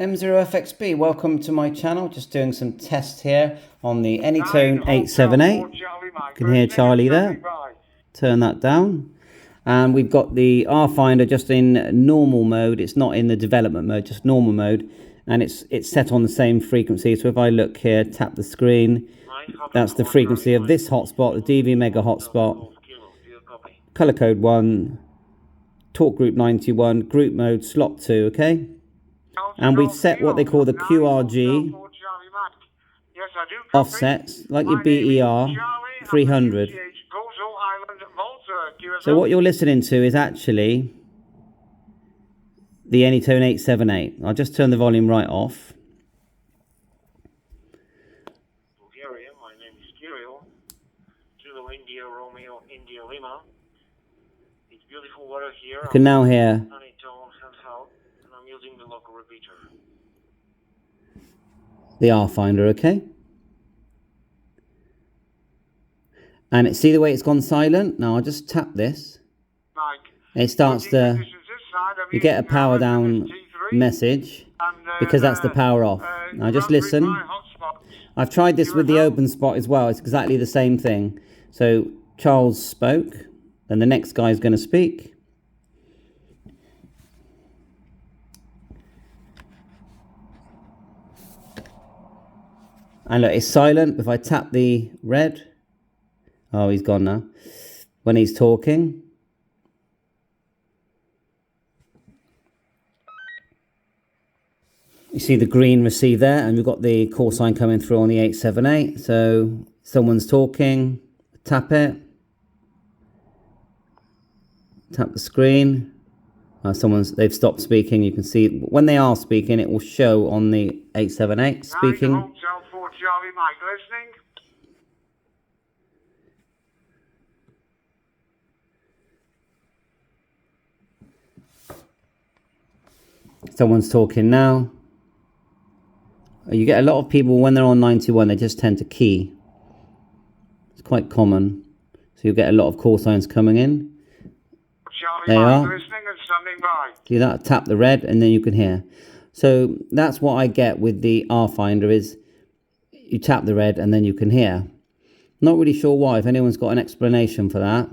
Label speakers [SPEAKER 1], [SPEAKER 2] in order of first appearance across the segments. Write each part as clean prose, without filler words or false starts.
[SPEAKER 1] M0FXB, welcome to my channel. Just doing some tests here on the Anytone 878. You can hear Charlie there. Turn that down. And we've got the Rfinder just in normal mode. It's not in the development mode, just normal mode. And it's set on the same frequency. So if I look here, tap the screen, that's the frequency of this hotspot, the DV Mega hotspot. Color code 1, talk group 91, group mode slot 2, okay? And we've set what they call the QRG offsets, like your BER 300. So what you're listening to is actually the Anytone 878. I'll just turn the volume right off.
[SPEAKER 2] Bulgaria, my name is Kirill. Kilo India, Romeo, India, Lima. It's beautiful weather here.
[SPEAKER 1] You can now hear
[SPEAKER 2] Anytone handheld, and I'm using the local repeater.
[SPEAKER 1] the Rfinder, okay? And see the way it's gone silent? Now I'll just tap this. It starts to, you get a power down message because that's the power off. Now just listen. I've tried this with the open spot as well. It's exactly the same thing. So Charles spoke, then the next guy is going to speak. And look, it's silent. If I tap the red, oh, he's gone now. When he's talking. You see the green receive there, and we've got the call sign coming through on the 878. So someone's talking, tap it. Tap the screen. They've stopped speaking. You can see when they are speaking, it will show on the 878 speaking.
[SPEAKER 2] Hotel 4 Charlie Mike, listening.
[SPEAKER 1] Someone's talking now. You get a lot of people when they're on 91, they just tend to key. It's quite common. So you get a lot of call signs coming in. They are.
[SPEAKER 2] Listening and standing by.
[SPEAKER 1] See that? Tap the red and then you can hear. So that's what I get with the Rfinder is you tap the red and then you can hear. Not really sure why, if anyone's got an explanation for that.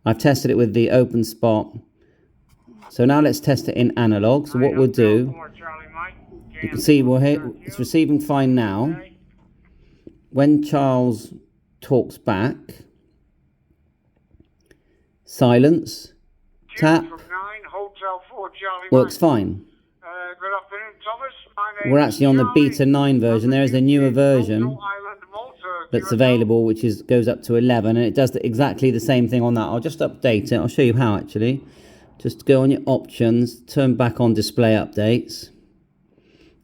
[SPEAKER 1] I've tested it with the open spot. So now let's test it in analog. So what we'll do, you can see it's receiving fine now. When Charles talks back, silence, tap, works fine.
[SPEAKER 2] Good afternoon, Thomas.
[SPEAKER 1] We're actually on the beta 9 version. There is a newer version that's available, which goes up to 11, and it does exactly the same thing on that. I'll just update it. I'll show you how actually. Just go on your options, turn back on display updates,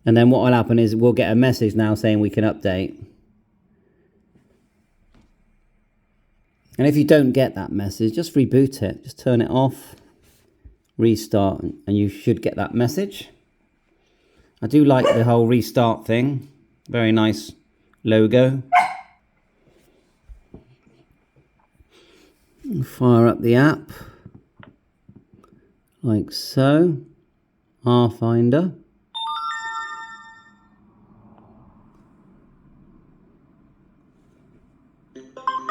[SPEAKER 1] and then what will happen is we'll get a message now saying we can update. And if you don't get that message, just reboot it. Just turn it off, restart, and you should get that message. I do like the whole restart thing. Very nice logo. Fire up the app. Like so. Rfinder.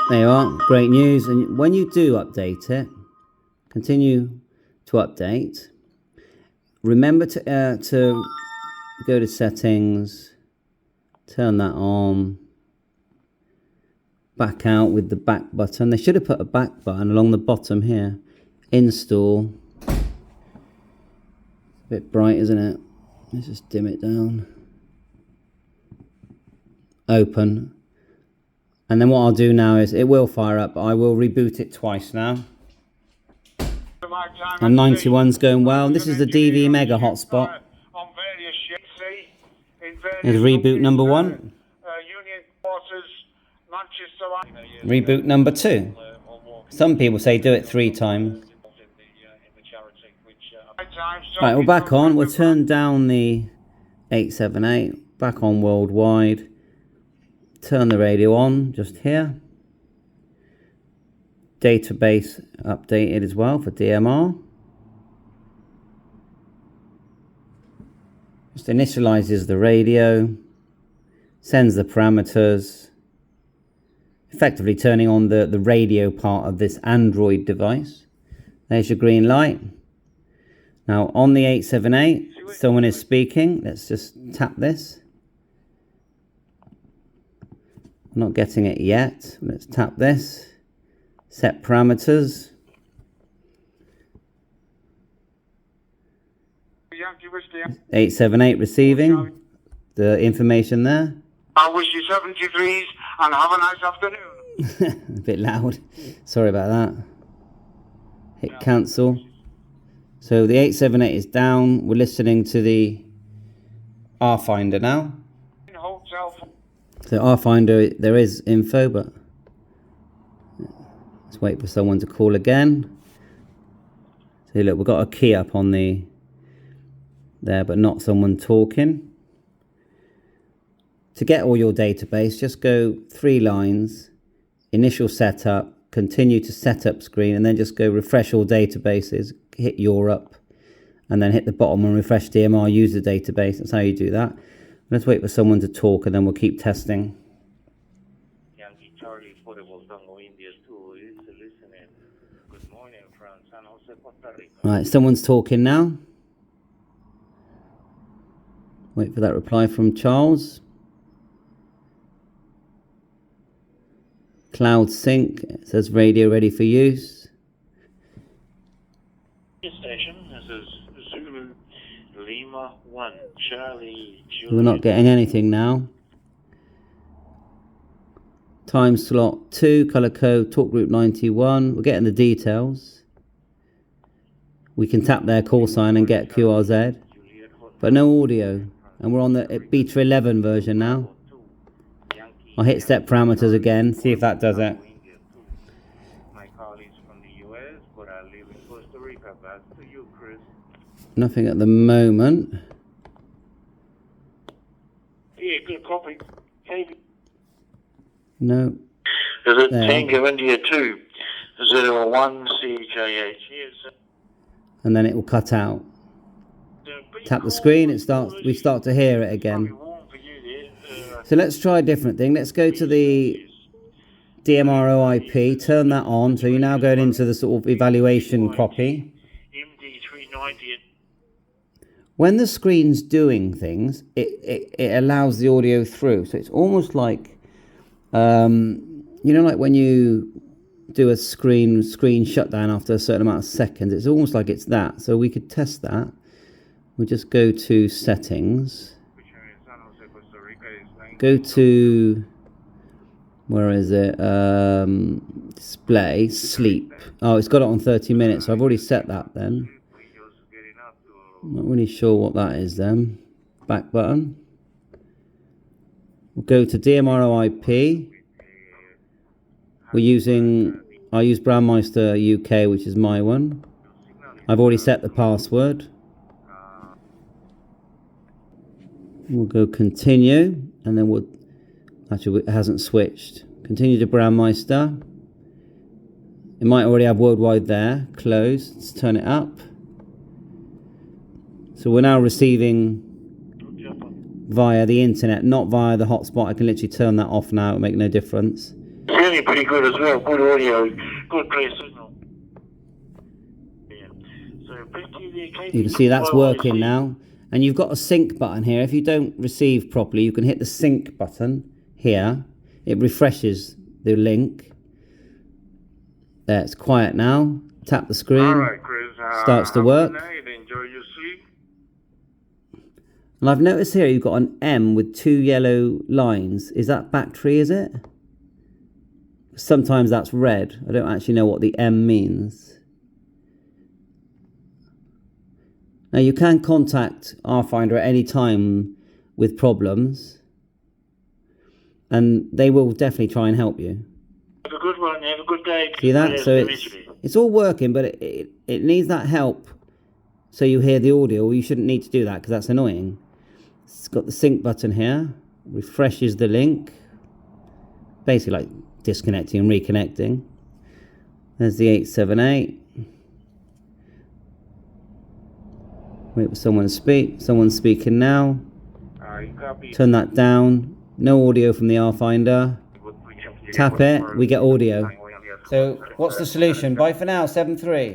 [SPEAKER 1] There you are. Great news. And when you do update it, continue to update. Remember to go to settings, turn that on, back out with the back button. They should have put a back button along the bottom here. Install. A bit bright, isn't it? Let's just dim it down. Open. And then what I'll do now is it will fire up, but I will reboot it twice now. And 91's going well. This is the DV Mega hotspot. There's reboot number 1. Reboot number 2. Some people say do it 3 times. Right, we're back on. We'll turn down the 878. Back on worldwide. Turn the radio on just here. Database updated as well for DMR. Just initializes the radio, sends the parameters, effectively turning on the radio part of this Android device. There's your green light. Now on the 878, someone is speaking. Let's just tap this. I'm not getting it yet. Let's tap this. Set parameters. 878 receiving the information there.
[SPEAKER 2] I wish you 73s and have a nice afternoon.
[SPEAKER 1] A bit loud. Sorry about that. Hit cancel. So the 878 is down. We're listening to the Rfinder now. So Rfinder, there is info, but let's wait for someone to call again. So look, we've got a key up on the there, but not someone talking. To get all your database, just go 3 lines, initial setup, continue to setup screen, and then just go refresh all databases, hit Europe, and then hit the bottom and refresh DMR user database. That's how you do that. Let's wait for someone to talk, and then we'll keep testing.
[SPEAKER 2] Yankee Charlie Portable Tango India 2 is listening. Good morning from San Jose, Costa Rica.
[SPEAKER 1] Right, someone's talking now. Wait for that reply from Charles. Cloud sync, it says radio ready for use.
[SPEAKER 2] Station, this is Zulu Lima 1, Charlie Juliet.
[SPEAKER 1] We're not getting anything now. Time slot 2, color code, talk group 91. We're getting the details. We can tap their call sign and get QRZ, but no audio. And we're on the beta 11 version now. I'll hit set parameters again, see if that does it.
[SPEAKER 2] My colleagues from the US, but I live in Costa Rica. Back to you, Chris.
[SPEAKER 1] Nothing at the moment.
[SPEAKER 2] Yeah, good copy. Hey.
[SPEAKER 1] No.
[SPEAKER 2] Is it
[SPEAKER 1] There.
[SPEAKER 2] Tango India 2, 01 CJH? Yes.
[SPEAKER 1] And then it will cut out. Tap the screen, we start to hear it again. So let's try a different thing. Let's go to the DMRO IP, turn that on. So you're now going into the sort of evaluation copy. When the screen's doing things, it allows the audio through. So it's almost like, you know, like when you do a screen shutdown after a certain amount of seconds, it's almost like it's that. So we could test that. We'll just go to settings. Go to, where is it? Display, sleep. Oh, it's got it on 30 minutes. So I've already set that then. I'm not really sure what that is then. Back button. We'll go to DMRO IP. I use Brandmeister UK, which is my one. I've already set the password. We'll go continue, and then we'll, actually it hasn't switched. Continue to Brandmeister. It might already have worldwide there. Close. Let's turn it up. So we're now receiving via the internet, not via the hotspot. I can literally turn that off now. It'll make no difference.
[SPEAKER 2] Really pretty good as well. Good audio. Good clear signal. Yeah. So
[SPEAKER 1] you can see that's working now. And you've got a sync button here. If you don't receive properly, you can hit the sync button here. It refreshes the link. There, it's quiet now. Tap the screen.
[SPEAKER 2] All right, Chris.
[SPEAKER 1] Starts to work.
[SPEAKER 2] Enjoy your sleep.
[SPEAKER 1] And I've noticed here you've got an M with 2 yellow lines. Is that battery, is it? Sometimes that's red. I don't actually know what the M means. Now you can contact Rfinder at any time with problems, and they will definitely try and help you.
[SPEAKER 2] Have a good one. Have a good day.
[SPEAKER 1] See that? So it's all working, but it needs that help so you hear the audio. You shouldn't need to do that because that's annoying. It's got the sync button here. Refreshes the link. Basically like disconnecting and reconnecting. There's the 878. Wait for someone to speak. Someone's speaking now.
[SPEAKER 2] You copy.
[SPEAKER 1] Turn that down. No audio from the Rfinder. Tap it, we get audio. So what's the solution? Bye for now, 7-3.